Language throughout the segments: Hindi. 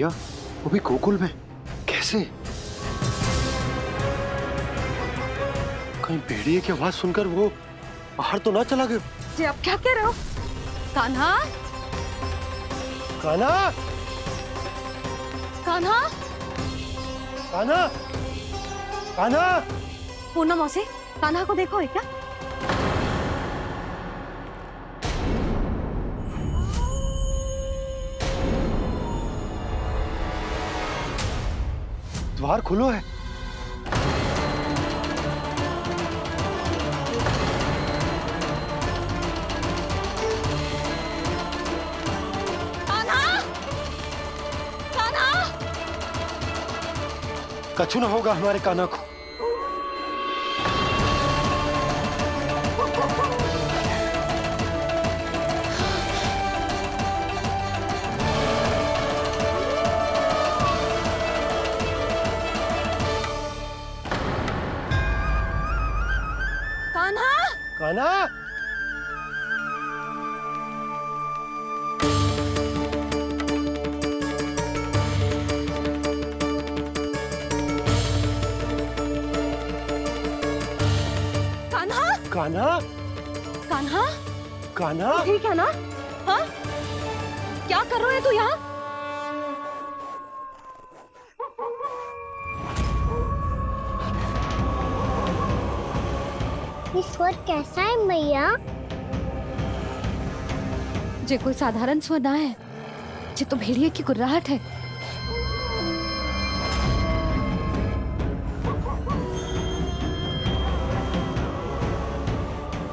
भेड़िया, वो भी गोकुल में, कैसे? कहीं भेड़िए की आवाज सुनकर वो बाहर तो ना चला गया? जी आप क्या कह रहे हो? कान्हा, कान्हा, कान्हा, कान्हा, कान्हा। पूनम मौसी, कान्हा को देखो है क्या? द्वार खुलो है। कान्हा, कान्हा, कछु ना होगा हमारे कान्हा को। कान्हा, कान्हा, कान्हा, कान्हा, कान्हा, कान्हा। ठीक है ना? हाँ? क्या कर रहे हो तू यहाँ? ये स्वर कैसा है मैया? जे कोई साधारण स्वर ना है, जे तो भेड़िए की गुर्राहट है।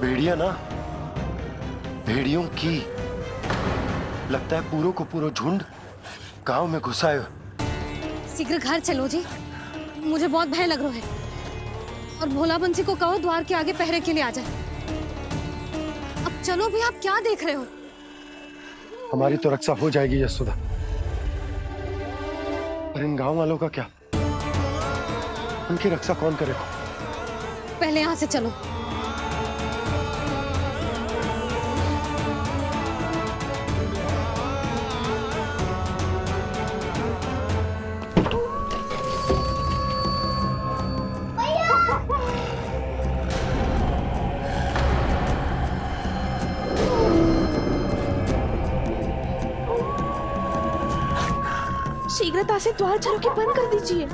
भेड़िया ना, भेड़ियों की, लगता है पूरों को पूरा झुंड गांव में घुसा है। शीघ्र घर चलो जी, मुझे बहुत भय लग रहा है। और भोला बंसी को कहो द्वार के आगे पहरे के लिए आ जाए। अब चलो भी, आप क्या देख रहे हो? हमारी तो रक्षा हो जाएगी यशोदा, पर इन गांव वालों का क्या? उनकी रक्षा कौन करेगा? पहले यहाँ से चलो। शीघ्रता से द्वार चारों के बंद कर दीजिए।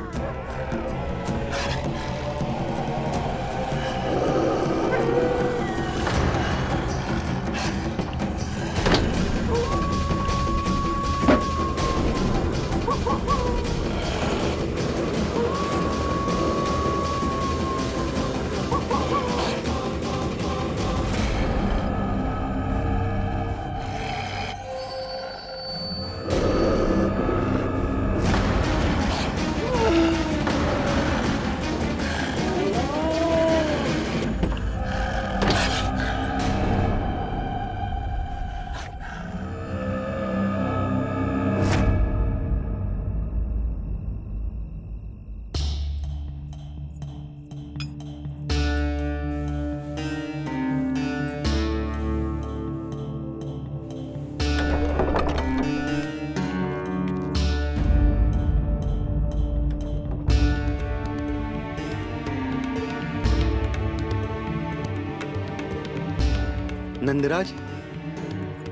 नंदराज,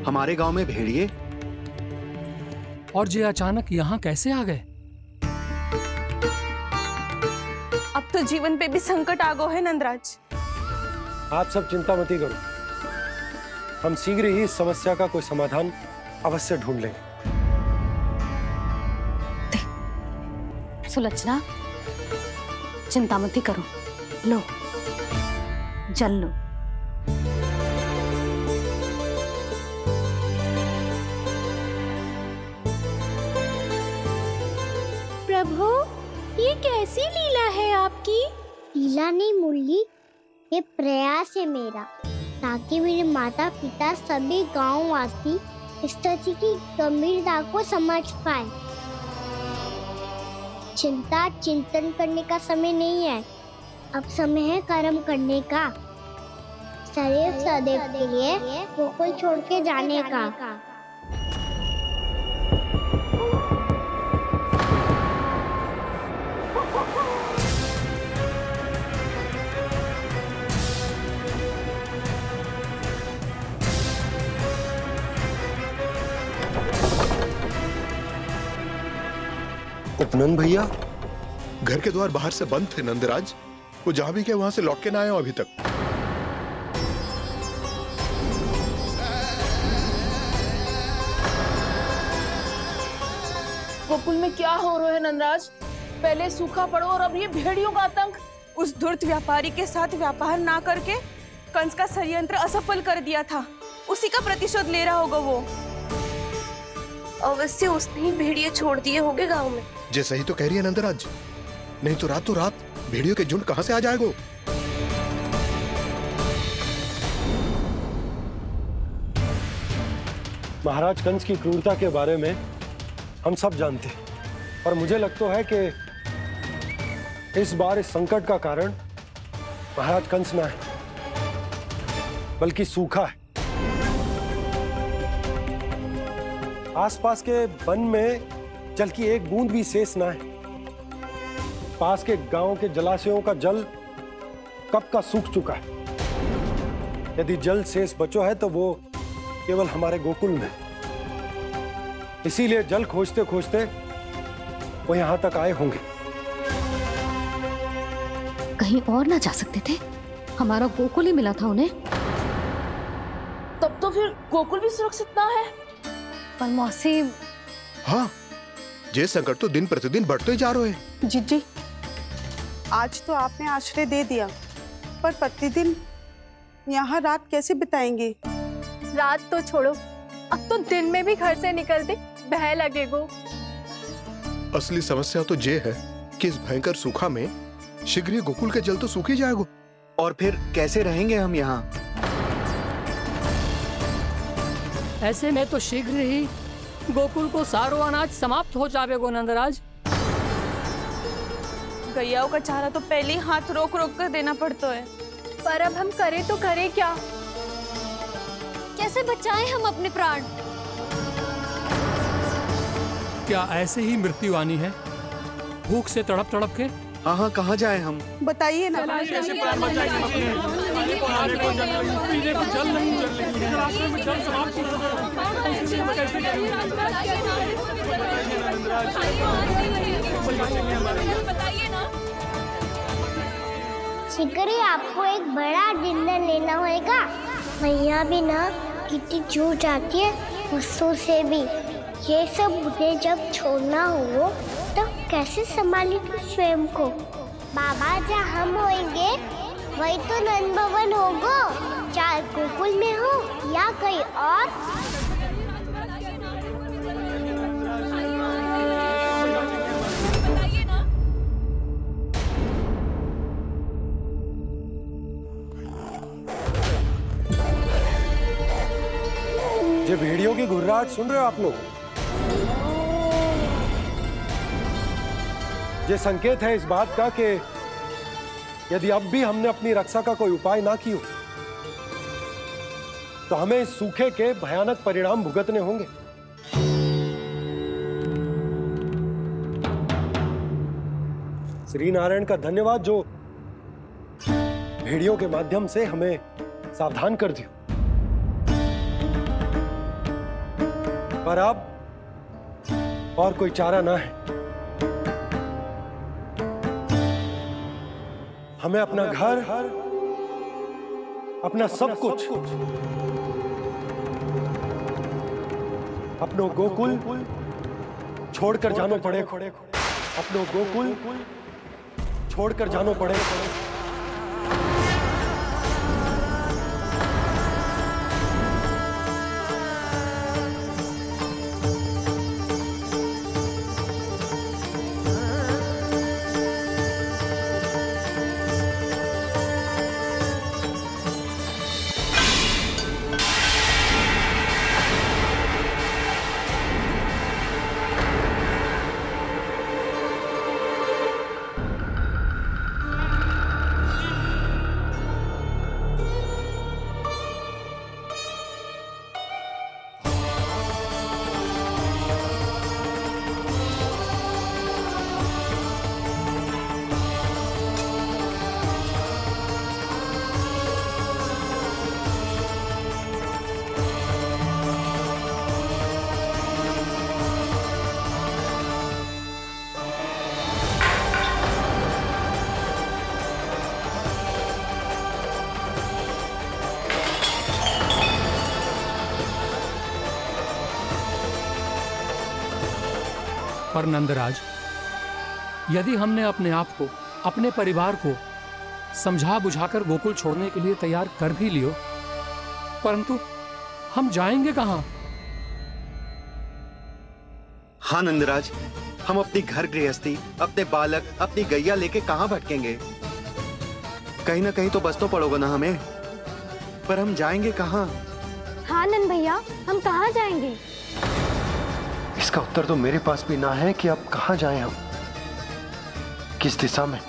हमारे गांव में भेड़िए और ये अचानक यहाँ कैसे आ गए? अब तो जीवन पे भी संकट आ गो है नंदराज। आप सब चिंता मत करो, हम शीघ्र ही इस समस्या का कोई समाधान अवश्य ढूंढ लेंगे। सुलक्षणा, चिंता मत करो, लो जल लो। प्रभु, ये कैसी लीला है आपकी? लीला नहीं मुरली, ये प्रयास है मेरा, ताकि मेरे माता पिता सभी गांव वासी इस स्थिति की गंभीरता को समझ पाए। चिंता चिंतन करने का समय नहीं है, अब समय है कर्म करने का, सदैव सदैव के लिए गोकुल छोड़ के जाने का। उपनंद भैया? घर के द्वार बाहर से बंद थे नंदराज। वो जहां भी गए वहां से लौट के ना आए हो अभी तक। गोकुल में क्या हो रहा है नंदराज? पहले सूखा पड़ो और अब ये भेड़ियों का आतंक। उस धूर्त व्यापारी के साथ व्यापार ना करके कंस का षड्यंत्र असफल कर दिया था। उसी का प्रतिशोध ले रहा होगा वो। अवश्य उसने ही भेड़िए छोड़ दिए होंगे गांव में। जे सही तो कह रही है नंदराज, नहीं तो रात भेड़ियों के झुंड कहां से आ जाएगा। महाराज कंस की क्रूरता के बारे में हम सब जानते हैं, और मुझे लगता है कि इस बार इस संकट का कारण महाराज कंस ना है, बल्कि सूखा है। आसपास के वन में जल की एक बूंद भी शेष ना है। पास के गांव के जलाशयों का जल कब का सूख चुका है। यदि जल शेष बचो है तो वो केवल हमारे गोकुल में। इसीलिए जल खोजते खोजते वो यहां तक आए होंगे। कहीं और ना जा सकते थे? हमारा गोकुल ही मिला था उन्हें। तब तो फिर गोकुल भी सुरक्षित ना है। पर मौसी, हाँ, ये संकट तो दिन प्रतिदिन बढ़ते जा रहे हैं। जीजी, आज तो आपने आश्रय दे दिया, पर प्रतिदिन यहाँ रात कैसे बिताएंगे? रात तो छोड़ो, अब तो दिन में भी घर से निकलते भय लगेगो। असली समस्या तो ये है कि इस भयंकर सूखा में शीघ्र ही गोकुल के जल तो सूख ही जाएगा। और फिर कैसे रहेंगे हम यहाँ? ऐसे में तो शीघ्र ही गोकुल को सारो अनाज समाप्त हो जाएगा नंदराज। गैयाओं का चारा तो पहले ही हाथ रोक रोक कर देना पड़ता है। पर अब हम करें तो करें क्या? कैसे बचाएं हम अपने प्राण? क्या ऐसे ही मृत्यु आनी है, भूख से तड़प तड़प के? हाँ, कहाँ जाए हम? बताइए ना। कैसे प्राण बचाएंगे अपने? खाने को जल नहीं, पीने को जल नहीं, रास्ते में जल समाप्त हो गया। शीघ्र ही आपको एक बड़ा निर्णय लेना होगा। मैया भी ना कितनी जूझ जाती है गुस्सों से भी। ये सब मुझे जब छोड़ना हो तो कैसे संभालेगी स्वयं को? बाबा जहाँ हम होंगे वही तो नंद भवन होगा, चाहे गोकुल में हो या कहीं और। ये भेड़ियों की घुर्राहट सुन रहे हो आप लोग? ये संकेत है इस बात का कि यदि अब भी हमने अपनी रक्षा का कोई उपाय ना किया तो हमें इस सूखे के भयानक परिणाम भुगतने होंगे। श्री नारायण का धन्यवाद जो भेड़ियों के माध्यम से हमें सावधान कर दिया। पर अब और कोई चारा ना है। हमें अपना घर, अपना सब कुछ, अपनो गोकुल छोड़कर जानो पड़ेगा। अपनो गोकुल छोड़कर जानो पड़ेगा। पर नंदराज, यदि हमने अपने आप को, अपने परिवार को समझा बुझाकर गोकुल छोड़ने के लिए तैयार कर भी लियो, परंतु हम जाएंगे कहां? हाँ नंदराज, हम अपनी घर गृहस्थी, अपने बालक, अपनी गैया लेके कहाँ भटकेंगे? कहीं ना कहीं तो बस तो पड़ोगे ना हमें, पर हम जाएंगे कहाँ? हाँ नंद भैया, हम कहाँ जाएंगे? इसका उत्तर तो मेरे पास भी ना है कि अब कहाँ जाएं हम, किस दिशा में,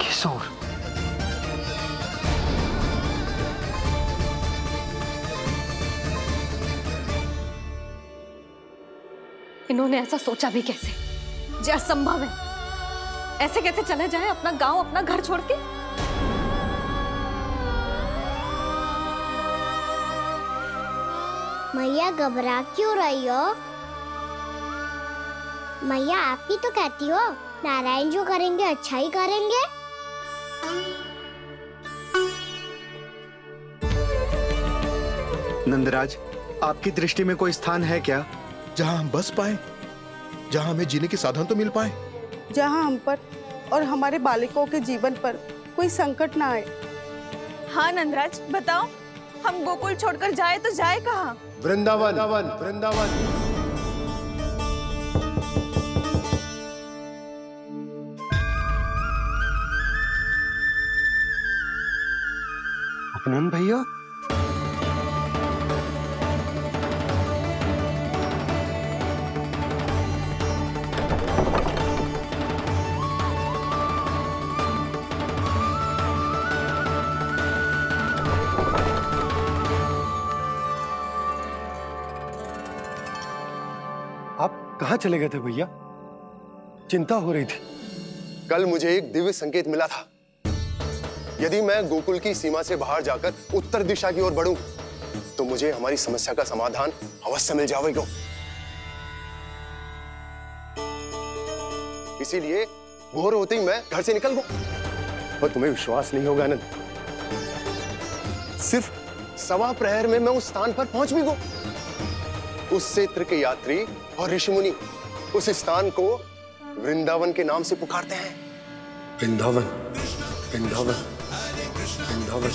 किस ओर। इन्होंने ऐसा सोचा भी कैसे? जो असंभव है। ऐसे कैसे चले जाएं अपना गांव, अपना घर छोड़ के? मैया घबरा क्यों रही हो? मैया आप ही तो कहती हो नारायण जो करेंगे अच्छा ही करेंगे। नंदराज, आपकी दृष्टि में कोई स्थान है क्या जहां हम बस पाए, जहां हमें जीने के साधन तो मिल पाए, जहाँ हम पर और हमारे बालकों के जीवन पर कोई संकट ना आए। हाँ नंदराज, बताओ, हम गोकुल छोड़कर जाए तो जाए कहाँ? वृंदावन, वृंदावन। अपनन भैया, आप कहाँ चले गए थे भैया? चिंता हो रही थी। कल मुझे एक दिव्य संकेत मिला था। यदि मैं गोकुल की सीमा से बाहर जाकर उत्तर दिशा की ओर बढ़ूं, तो मुझे हमारी समस्या का समाधान अवश्य मिल जाएगा। इसीलिए भोर होते ही मैं घर से निकल गया। पर तुम्हें विश्वास नहीं होगा आनंद, सिर्फ 1.25 प्रहर में मैं उस स्थान पर पहुंच भी गया। उस क्षेत्र के यात्री और ऋषिमुनि उस स्थान को वृंदावन के नाम से पुकारते हैं। वृंदावन, वृंदावन, वृंदावन।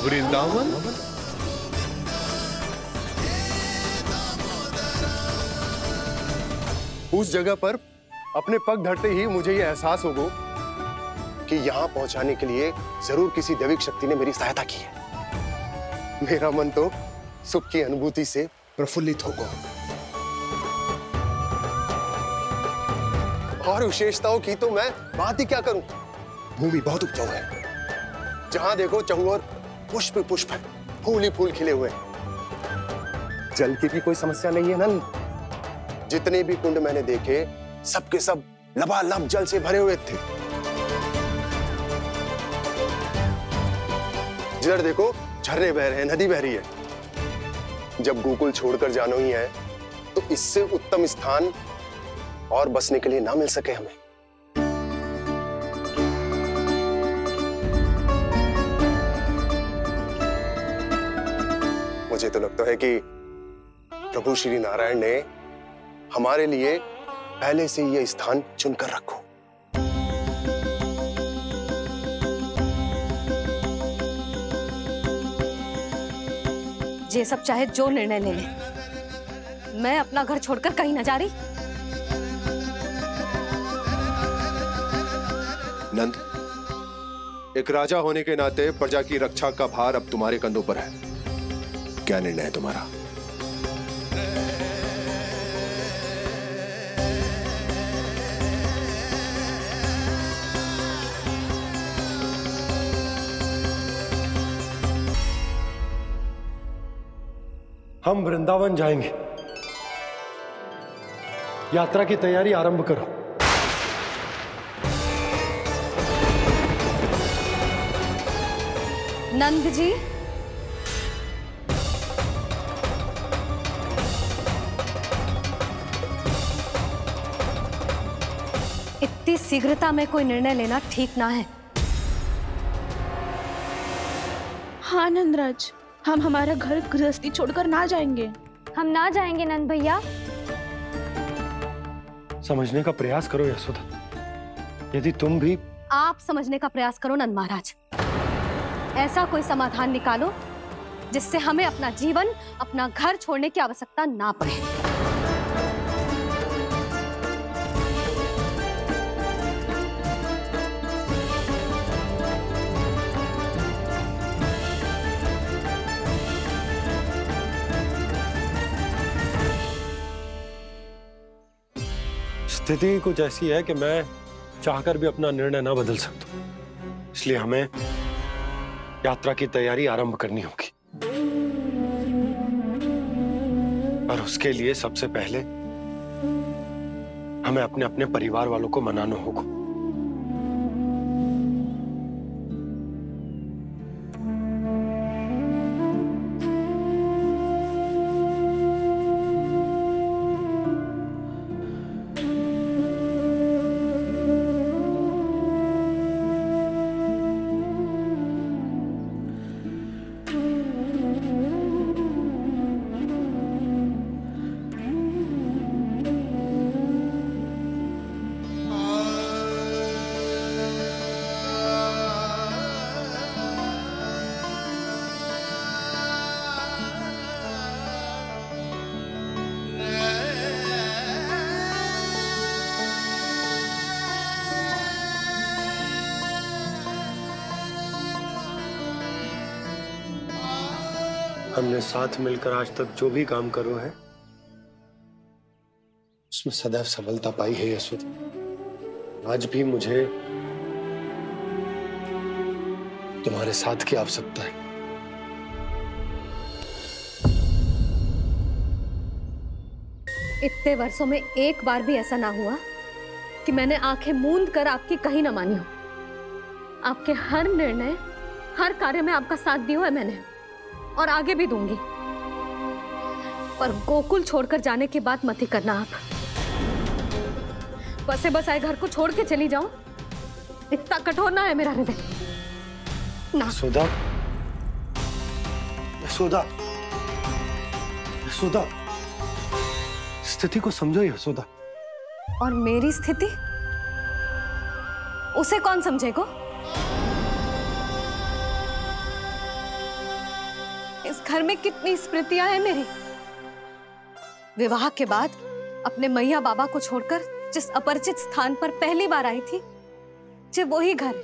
वृंदावन? उस जगह पर अपने पग धरते ही मुझे यह एहसास होगा कि यहां पहुंचाने के लिए जरूर किसी दैविक शक्ति ने मेरी सहायता की है। मेरा मन तो सुख की अनुभूति से प्रफुल्लित हो गया। और विशेषताओं की तो मैं बात ही क्या करूं। भूमि बहुत उपजाऊ है, जहां देखो चहुओर पुष्प पुष्प है, फूल ही फूल खिले हुए हैं। जल की भी कोई समस्या नहीं है नंद। जितने भी कुंड मैंने देखे, सबके सब लबालब जल से भरे हुए थे। जिधर देखो झरने बह रहे हैं, नदी बह रही है। जब गोकुल छोड़कर जाना ही है, तो इससे उत्तम स्थान और बसने के लिए ना मिल सके हमें। मुझे तो लगता है कि प्रभु श्री नारायण ने हमारे लिए पहले से यह स्थान चुनकर रखो। ये सब चाहे जो निर्णय ले ले, मैं अपना घर छोड़कर कहीं न जा रही। नंद, एक राजा होने के नाते प्रजा की रक्षा का भार अब तुम्हारे कंधों पर है। क्या निर्णय है तुम्हारा? हम वृंदावन जाएंगे। यात्रा की तैयारी आरंभ करो। नंद जी, इतनी शीघ्रता में कोई निर्णय लेना ठीक ना है। हाँ नंदराज, हम हमारा घर गृहस्थी छोड़कर ना जाएंगे। हम ना जाएंगे नंद भैया। समझने का प्रयास करो यशोदा। यदि तुम भी आप समझने का प्रयास करो नंद महाराज। ऐसा कोई समाधान निकालो जिससे हमें अपना जीवन, अपना घर छोड़ने की आवश्यकता ना पड़े। स्थिति कुछ ऐसी है कि मैं चाहकर भी अपना निर्णय ना बदल सकता, इसलिए हमें यात्रा की तैयारी आरंभ करनी होगी। और उसके लिए सबसे पहले हमें अपने अपने परिवार वालों को मनाना होगा। हमने साथ मिलकर आज तक जो भी काम करो है उसमें सदैव सफलता पाई है यशोदा। आज भी मुझे तुम्हारे साथ की आवश्यकता है। इतने वर्षों में एक बार भी ऐसा ना हुआ कि मैंने आंखें मूंद कर आपकी कहीं ना मानी हो। आपके हर निर्णय, हर कार्य में आपका साथ दिया है मैंने, और आगे भी दूंगी। पर गोकुल छोड़कर जाने की बात मत ही करना आप। बसे बसाए घर को छोड़ के चली जाऊं, इतना कठोर ना है मेरा हृदय ना। यशोदा, यशोदा, यशोदा, स्थिति को समझो यशोदा। और मेरी स्थिति उसे कौन समझेगा? इस घर में कितनी स्मृतियां हैं मेरी। विवाह के बाद अपने मैया बाबा को छोड़कर जिस अपरिचित स्थान पर पहली बार आई थी, जो वही घर।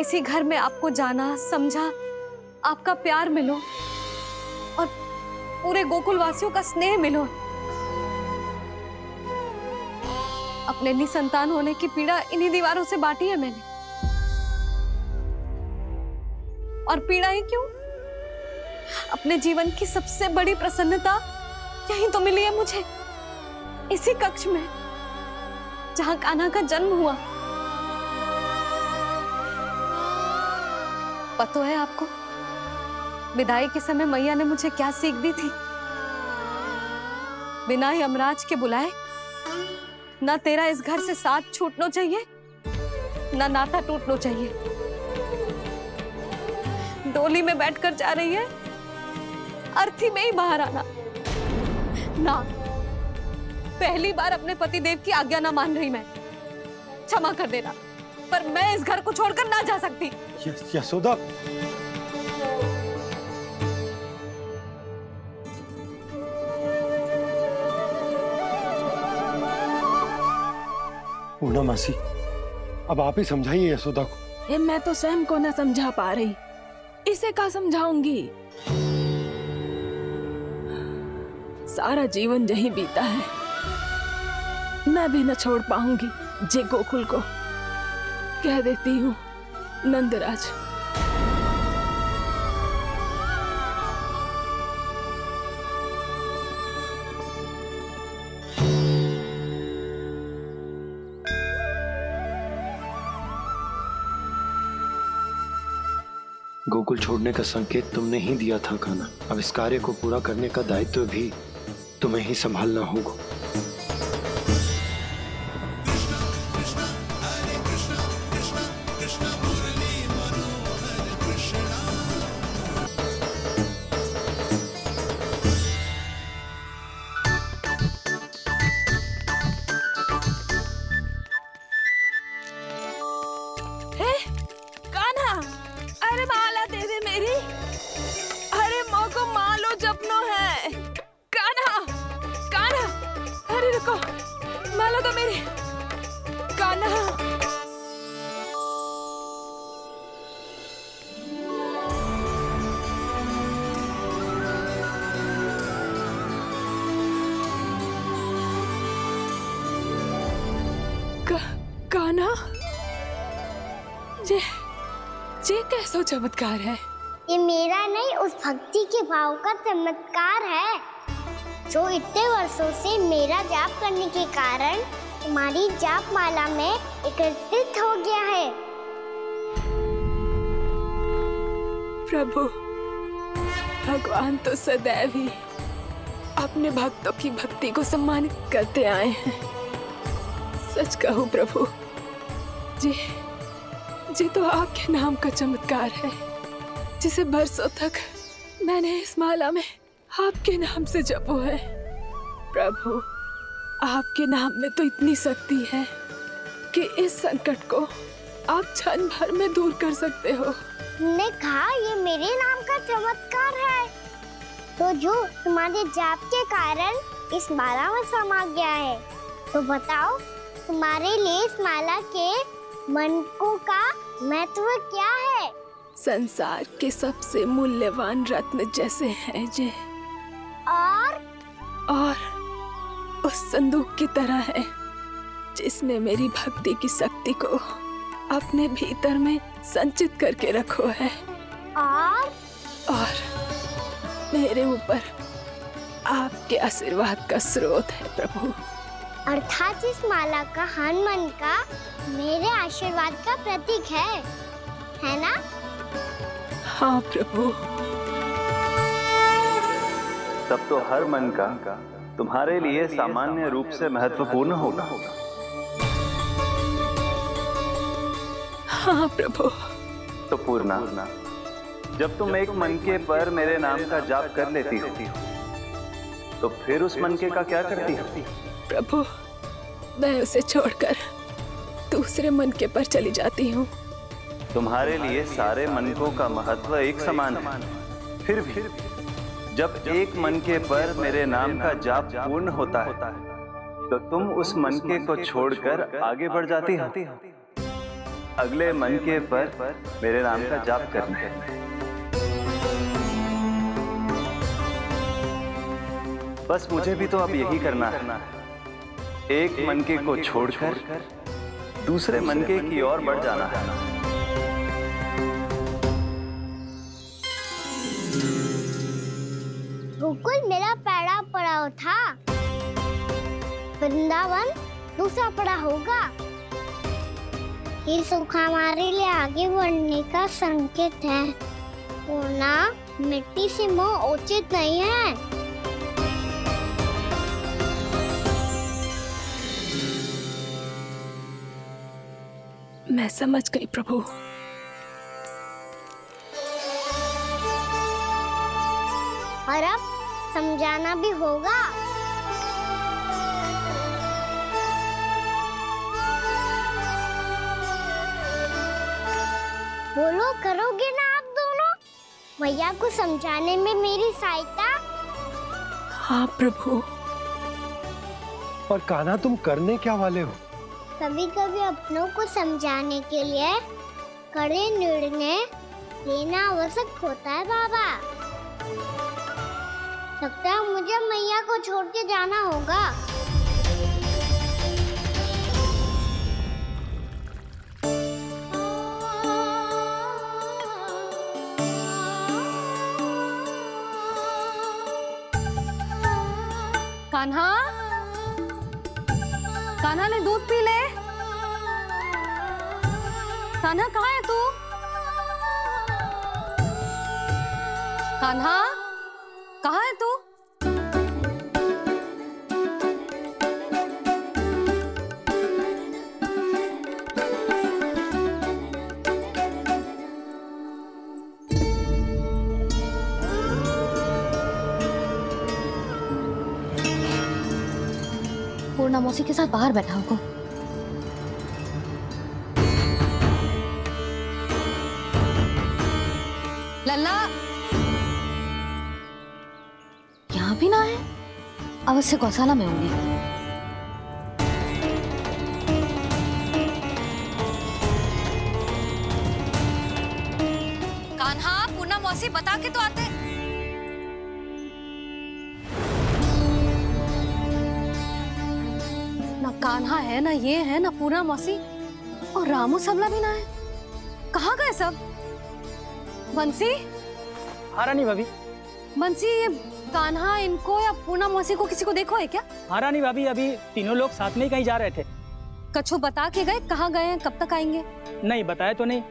इसी घर में आपको जाना, समझा, आपका प्यार मिलो और पूरे गोकुल वासियों का स्नेह मिलो। अपने निसंतान होने की पीड़ा इन्हीं दीवारों से बांटी है मैंने। और पीड़ा ही क्यों? अपने जीवन की सबसे बड़ी प्रसन्नता यही तो मिली है मुझे, इसी कक्ष में जहां कान्हा का जन्म हुआ। पता है आपको विदाई के समय मैया ने मुझे क्या सीख दी थी? बिना ही यमराज के बुलाए ना तेरा इस घर से साथ छूटना चाहिए, ना नाता टूटना चाहिए। डोली में बैठकर जा रही है, अर्थी में ही बाहर आना ना। पहली बार अपने पतिदेव की आज्ञा ना मान रही मैं, क्षमा कर देना, पर मैं इस घर को छोड़कर ना जा सकती। यशोदा, पूर्णा मासी, अब आप ही समझाइए यशोदा को। मैं तो स्वयं को ना समझा पा रही, इसे क्या समझाऊंगी? सारा जीवन यही बीता है, मैं भी न छोड़ पाऊंगी जे गोकुल को। कह देती हूँ नंदराज। गोकुल छोड़ने का संकेत तुमने ही दिया था कान्हा। अब इस कार्य को पूरा करने का दायित्व भी तुम्हें ही संभालना होगा। कान्हा। कान्हा, ये कैसा चमत्कार है? ये मेरा नहीं, उस भक्ति के भाव का चमत्कार है जो इतने वर्षों से मेरा जाप करने के कारण तुम्हारी जाप माला में एकत्रित हो गया है। प्रभु, भगवान तो सदैव ही अपने भक्तों की भक्ति को सम्मानित करते आए हैं। सच कहूं प्रभु, जी तो आपके नाम का चमत्कार है, जिसे बरसों तक मैंने इस माला में आपके नाम से जपो है। प्रभु, आपके नाम में तो इतनी शक्ति है कि इस संकट को आप क्षण भर में दूर कर सकते हो। तुमने कहा ये मेरे नाम का चमत्कार है, तो जो तुम्हारे जाप के कारण इस माला में समा गया है, तो बताओ तुम्हारे लिए इस माला के मनकों का महत्व क्या है? संसार के सबसे मूल्यवान रत्न जैसे हैं जे, और उस संदूक की तरह है जिसने मेरी भक्ति की शक्ति को अपने भीतर में संचित करके रखो है। और मेरे ऊपर आपके आशीर्वाद का स्रोत है प्रभु। अर्थात इस माला का हर मन का मेरे आशीर्वाद का प्रतीक है ना? हाँ प्रभु। तब तो हर मन का तुम्हारे लिए सामान्य रूप से महत्वपूर्ण होगा। हाँ प्रभु। तो पूर्णा, जब तुम एक मनके पर मेरे नाम का जाप कर लेती हो, तो फिर उस मनके का क्या करती हो? प्रभु, मैं उसे छोड़कर दूसरे मनके पर चली जाती हूँ। तुम्हारे लिए सारे मनकों का महत्व एक समान है। फिर भी जब एक मनके पर मेरे नाम का जाप पूर्ण होता है, तो तुम उस मनके को छोड़कर आगे बढ़ जाती हो अगले मनके पर मेरे नाम का जाप करने। बस मुझे भी तो अब यही करना है, एक मनके को छोड़कर दूसरे मनके की ओर बढ़ जाना है। गोकुल मेरा पहला पड़ाव था, वृंदावन दूसरा पड़ा होगा। ये सुख हमारे लिए आगे बढ़ने का संकेत है। पूर्णा, मिट्टी से मोह उचित नहीं है। मैं समझ गई प्रभु। और अब समझाना भी होगा। बोलो, करोगे ना आप दोनों? भैया को समझाने में मेरी सहायता? हाँ प्रभु। पर कान्हा, तुम करने क्या वाले हो? कभी कभी अपनों को समझाने के लिए कड़े निर्णय लेना आवश्यक होता है बाबा। लगता है मुझे मैया को छोड़ के जाना होगा। कान्हा, कान्हा ने दूध पी ले। कान्हा, कहाँ है तू? कान्हा, कहाँ है तू? पूर्णा मौसी के साथ बाहर बैठा होगा। लल्ला, यहाँ भी ना है। अवश्य गौशाला में होंगी। बता के तो आते। ना कान्हा है, ना ये है, ना पूर्णा मौसी, और रामू सबला भी ना है। कहाँ गए सब? बंसी? हाँ रानी भाभी। बंसी, ये कान्हा इनको या पूर्णा मौसी को किसी को देखो है क्या? हाँ रानी भाभी, अभी तीनों लोग साथ में ही कहीं जा रहे थे। कछु बता के गए कहाँ गए हैं, कब तक आएंगे? नहीं बताया तो नहीं।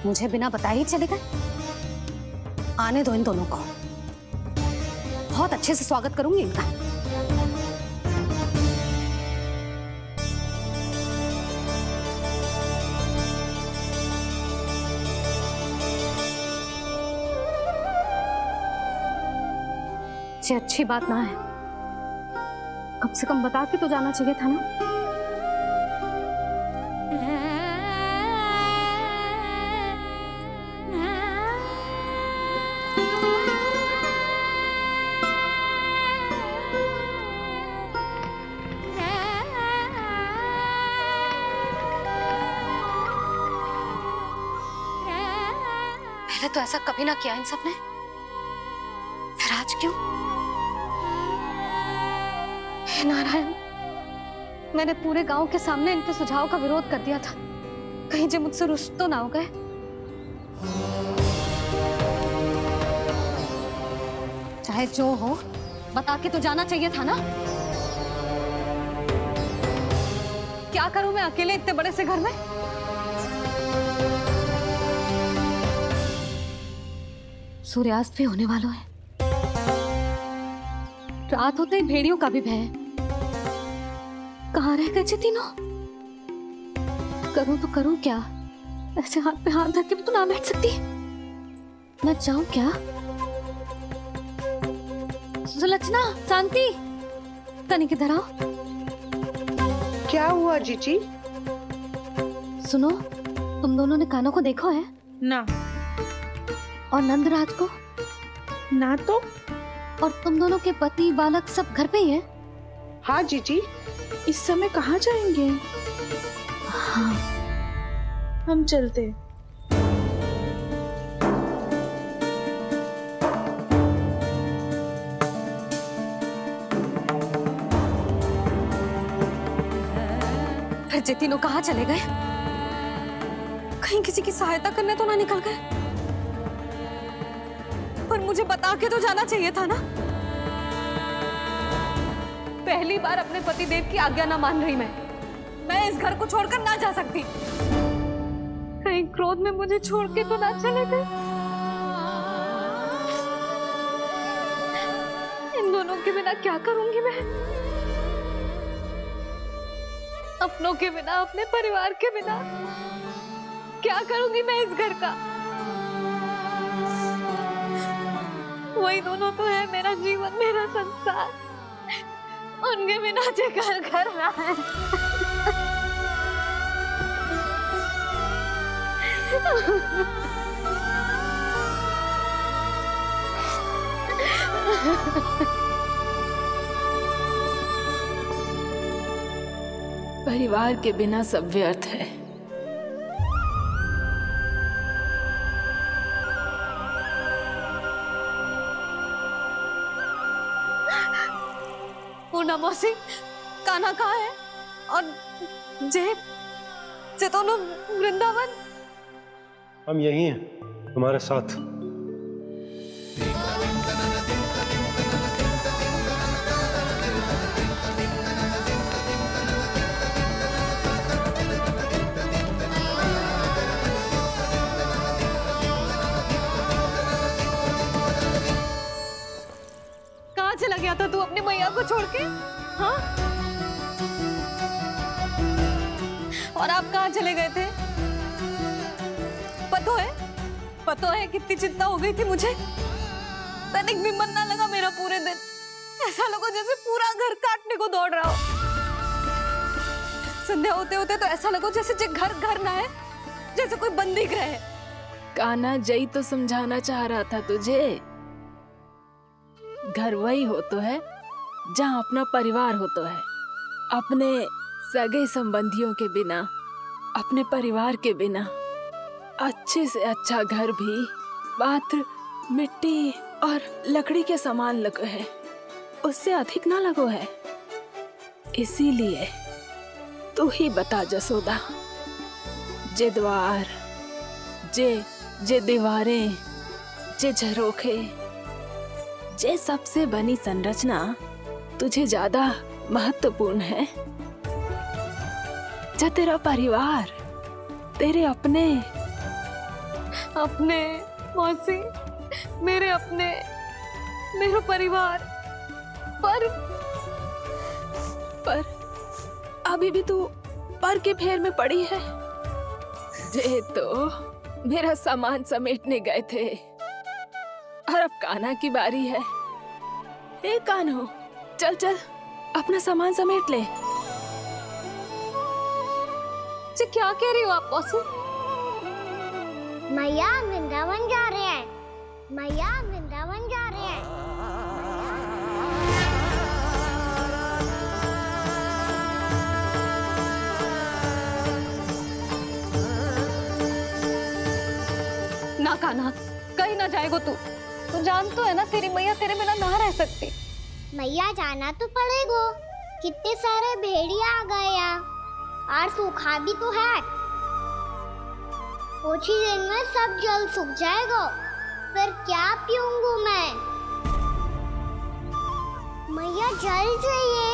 मुझे बिना बताए ही चले गए? आने दो इन दोनों को, बहुत अच्छे से स्वागत करूंगी इनका। ये अच्छी बात ना है, कम से कम बता के तो जाना चाहिए था ना। पहले तो ऐसा कभी ना किया इन सब ने, फिर आज क्यों? हे नारायण, मैंने पूरे गांव के सामने इनके सुझाव का विरोध कर दिया था, कहीं जे मुझसे रुष्ट तो ना हो गए। चाहे जो हो, बता के तो जाना चाहिए था ना। क्या करूं मैं अकेले इतने बड़े से घर में? सूर्यास्त भी होने वाला है, रात होते ही भेड़ियों का भी भय है। कहाँ रह गए तीनों? करूं तो करूं क्या? ऐसे हाथ पे हाथ धर के तो ना बैठ सकती। मैं जाऊं क्या? सुलक्षणा, शांति, तनिक इधर आओ। क्या हुआ जीजी? सुनो, तुम दोनों ने कान्हा को देखा है? ना। और नंदराज को? ना तो। और तुम दोनों के पति बालक सब घर पे ही हैं? हाँ जीजी। इस समय कहाँ जाएंगे? हाँ। हम चलते। फिर जे तीनों कहाँ चले गए? कहीं किसी की सहायता करने तो ना निकल गए? पर मुझे बता के तो जाना चाहिए था ना। पहली बार अपने पतिदेव की आज्ञा ना मान रही मैं इस घर को छोड़कर ना जा सकती। कहीं क्रोध में मुझे छोड़ के तो ना चले गए। इन दोनों के बिना क्या करूंगी मैं? अपनों के बिना, अपने परिवार के बिना क्या करूंगी मैं इस घर का? वही दोनों तो है मेरा जीवन, मेरा संसार। उनके बिना जे घर घर रहा है। परिवार के बिना सब व्यर्थ है। पूर्णा मौसी, कान्हा कहाँ है? और जे दोनों वृंदावन? हम यही हैं, तुम्हारे साथ। कहाँ चला गया था तू अपनी मैया को छोड़ के? हाँ? और आप कहाँ चले गए थे? पता है कितनी चिंता हो गई थी मुझे। तनिक भी मन ना लगा मेरा पूरे दिन। ऐसा लगा जैसे पूरा घर काटने को दौड़ रहा हो। संध्या होते होते तो ऐसा लगा जैसे घर घर ना है, जैसे कोई बंदी गृह है। कान्हा जई तो समझाना चाह रहा था तुझे। घर वही हो तो है जहाँ अपना परिवार हो तो है। अपने सगे संबंधियों के बिना अपने परिवार के बिना अच्छे से अच्छा घर भी मात्र मिट्टी और लकड़ी के सामान लगो है, उससे अधिक ना लगो है। इसीलिए तू ही बता जसोदा, जे द्वार, जे दीवारें, जे झरोखे, जे सबसे बनी संरचना तुझे ज्यादा महत्वपूर्ण है? जो तेरा परिवार, तेरे अपने मौसी, मेरे अपने, मेरा परिवार, पर अभी भी तू पर के फेर में पड़ी है। जे तो मेरा सामान समेटने गए थे और अब कान्हा की बारी है। ए कान्हो, चल चल अपना सामान समेट ले। क्या कह रही हो आप मौसी? मैया वृंदावन जा रहे हैं, मैया वृंदावन जा रहे हैं। ना कान्हा, कहीं ना जाएगो तू जान तो है ना तेरी मैया तेरे बिना ना रह सकती। मैया जाना तो पड़ेगा, कितने सारे भेड़िया आ गए यहाँ और सूखा भी तो है। कुछ ही दिन में सब जल सूख जाएगा, फिर क्या पीऊंगी मैं? मैया जल चाहिए।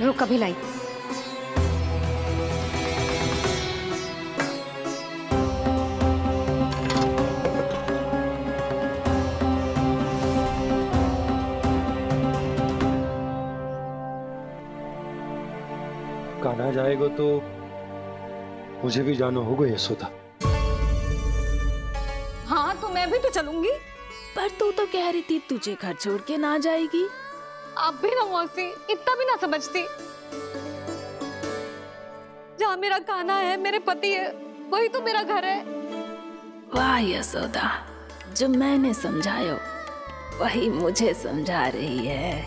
रुक, अभी लाई। कान्हा जाएगा तो मुझे भी जाना होगा यशोदा। हाँ तो मैं भी तो चलूंगी। पर तू तो कह रही थी तुझे घर छोड़ के ना जाएगी। आप भी ना मौसी, इतना भी ना समझती। जहाँ मेरा कान्हा है, मेरे पति है, वही तो मेरा घर है। वाह यशोदा, जो मैंने समझायो वही मुझे समझा रही है।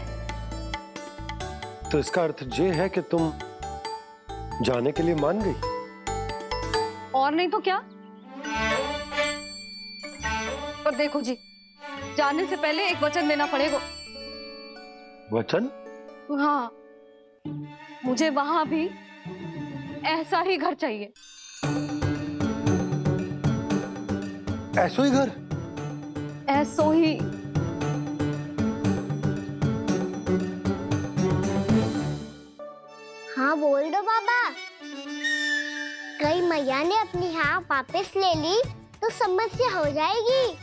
तो इसका अर्थ ये है कि तुम जाने के लिए मान गई? और नहीं तो क्या। पर देखो जी, जाने से पहले एक वचन देना पड़ेगा। वचन? हाँ, मुझे वहां भी ऐसा ही घर चाहिए। ऐसो ही घर? ऐसो ही। हाँ बोल दो बाबा। कहीं मैया ने अपनी हाँ वापस ले ली तो समस्या हो जाएगी।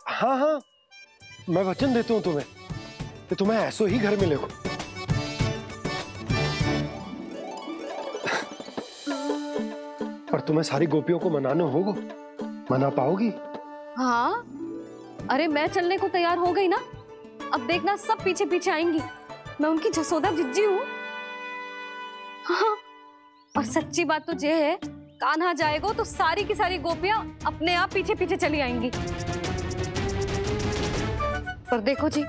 हाँ हाँ, मैं वचन देता हूँ तुम्हें कि तुम्हें ऐसो ही घर मिलेगा। पर तुम्हें सारी गोपियों को मनाना होगा। मना पाओगी? हाँ, अरे मैं चलने को तैयार हो गई ना। अब देखना सब पीछे पीछे आएंगी। मैं उनकी जसोदा जिज्जी हूँ। हाँ, और सच्ची बात तो ये है, कान्हा जाएगा तो सारी की सारी गोपियां अपने आप पीछे पीछे चली आएंगी। पर देखो जी,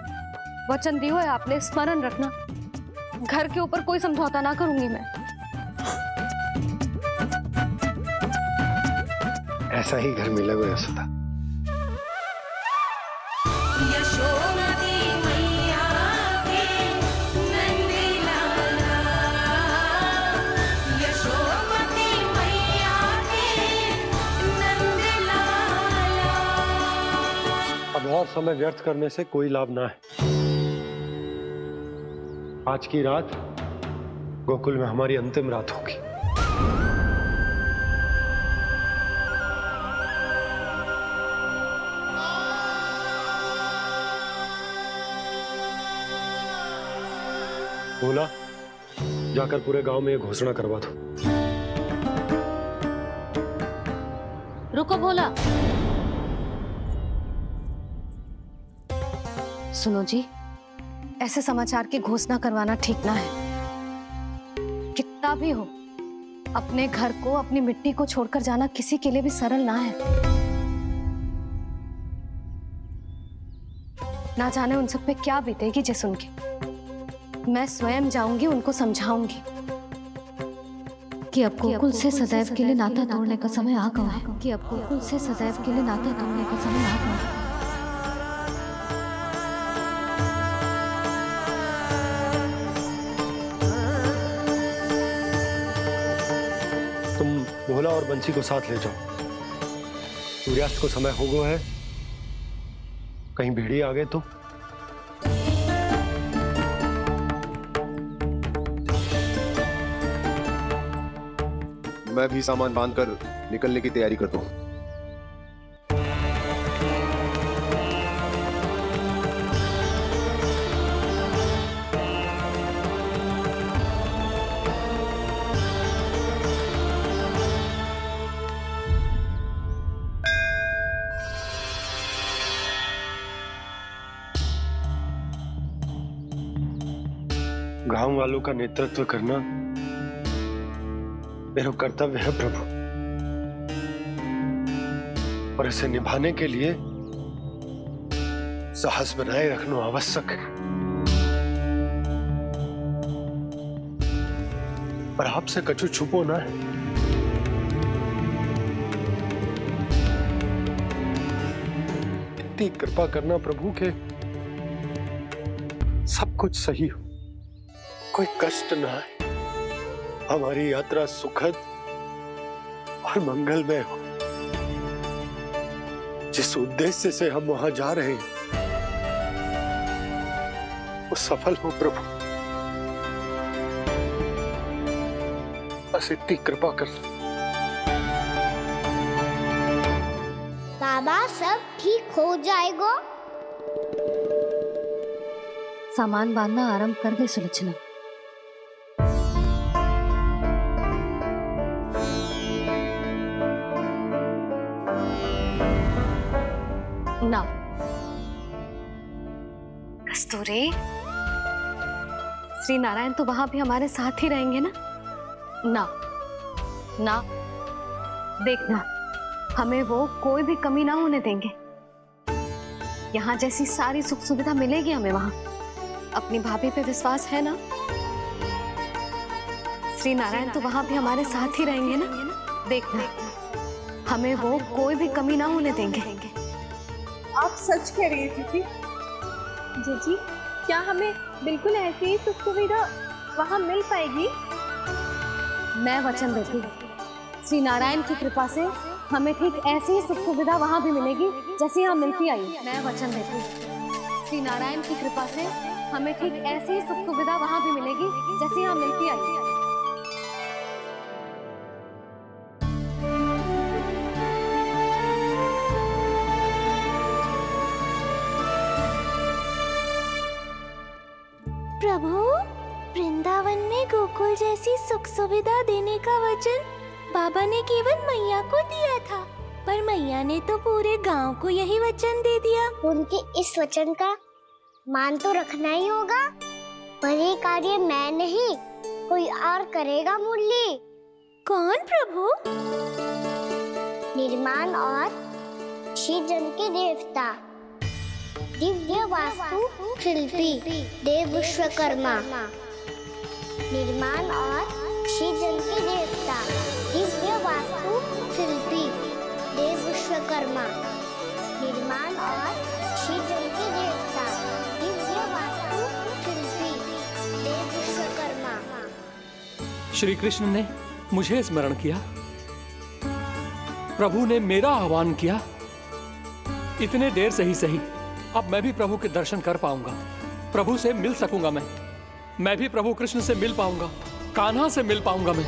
वचन दियो है आपने, स्मरण रखना। घर के ऊपर कोई समझौता ना करूंगी मैं। ऐसा ही घर मिलेगा यशोदा। अब और समय व्यर्थ करने से कोई लाभ ना है। आज की रात गोकुल में हमारी अंतिम रात होगी। बोला, जाकर पूरे गांव में ये घोषणा करवा दो। रुको भोला। सुनो जी, ऐसे समाचार की घोषणा करवाना ठीक ना है। कितना भी हो, अपने घर को, अपनी मिट्टी को छोड़कर जाना किसी के लिए भी सरल ना है। ना जाने उन सब पे क्या बीतेगी जे सुन के। मैं स्वयं जाऊंगी, उनको समझाऊंगी कि अब गोकुल से सदैव के लिए नाता तोड़ने का समय आ गया है, कि अब गोकुल से सदैव के लिए नाता तोड़ने का समय आ गया है। तुम भोला और बंसी को साथ ले जाओ। सूर्यास्त को समय हो गया है, कहीं भेड़िए आ गए तो। मैं भी सामान बांधकर निकलने की तैयारी करता हूँ। गांव वालों का नेतृत्व करना मेरा कर्तव्य है प्रभु, और इसे निभाने के लिए साहस बनाए रखना आवश्यक है। पर आपसे कछु छुपो ना है। इतनी कृपा करना प्रभु के सब कुछ सही हो, कोई कष्ट ना है, हमारी यात्रा सुखद और मंगलमय हो। जिस उद्देश्य से हम वहां जा रहे हैं वो सफल हो प्रभु, बस इतनी कृपा कर। बाबा सब ठीक हो जाएगा। सामान बांधना आरंभ कर दे सुलोचना। ना कस्तूरी, श्री नारायण तो वहां भी हमारे साथ ही रहेंगे ना? ना ना, देखना हमें वो कोई भी कमी ना होने देंगे। यहाँ जैसी सारी सुख सुविधा मिलेगी हमें वहां। अपनी भाभी पे विश्वास है ना? श्री नारायण तो वहां भी हमारे साथ ही रहेंगे ना? देखना हमें वो कोई भी कमी ना होने देंगे। आप सच कह रही है जीजी। जीजी, क्या हमें बिल्कुल ऐसी ही सुख सुविधा वहाँ मिल पाएगी? मैं वचन देती हूँ, श्री नारायण की कृपा से हमें ठीक ऐसी ही सुख सुविधा वहाँ भी मिलेगी जैसी यहाँ मिलती आई। मैं वचन देती हूँ, श्री नारायण की कृपा से हमें ठीक ऐसी ही सुख सुविधा वहाँ भी मिलेगी जैसी यहाँ मिलती आई। प्रभु, वृंदावन में गोकुल जैसी सुख सुविधा देने का वचन बाबा ने केवल मैया को दिया था, पर मैया ने तो पूरे गांव को यही वचन दे दिया। उनके इस वचन का मान तो रखना ही होगा, पर ये कार्य मैं नहीं कोई और करेगा मुरली। कौन प्रभु? निर्माण और श्रीजन के देवता, दिव्य वास्तु शिल्पी देव विश्वकर्मा। निर्माण और श्रीजन के देवता, दिव्य वास्तु शिल्पी देव विश्वकर्मा। निर्माण और श्रीजन के देवता, दिव्य वास्तु शिल्पी देव विश्वकर्मा। श्री कृष्ण ने मुझे स्मरण किया, प्रभु ने मेरा आह्वान किया। इतने देर से ही सही, अब मैं भी प्रभु के दर्शन कर पाऊंगा, प्रभु से मिल सकूंगा। मैं भी प्रभु कृष्ण से मिल पाऊंगा, कान्हा से मिल पाऊंगा मैं।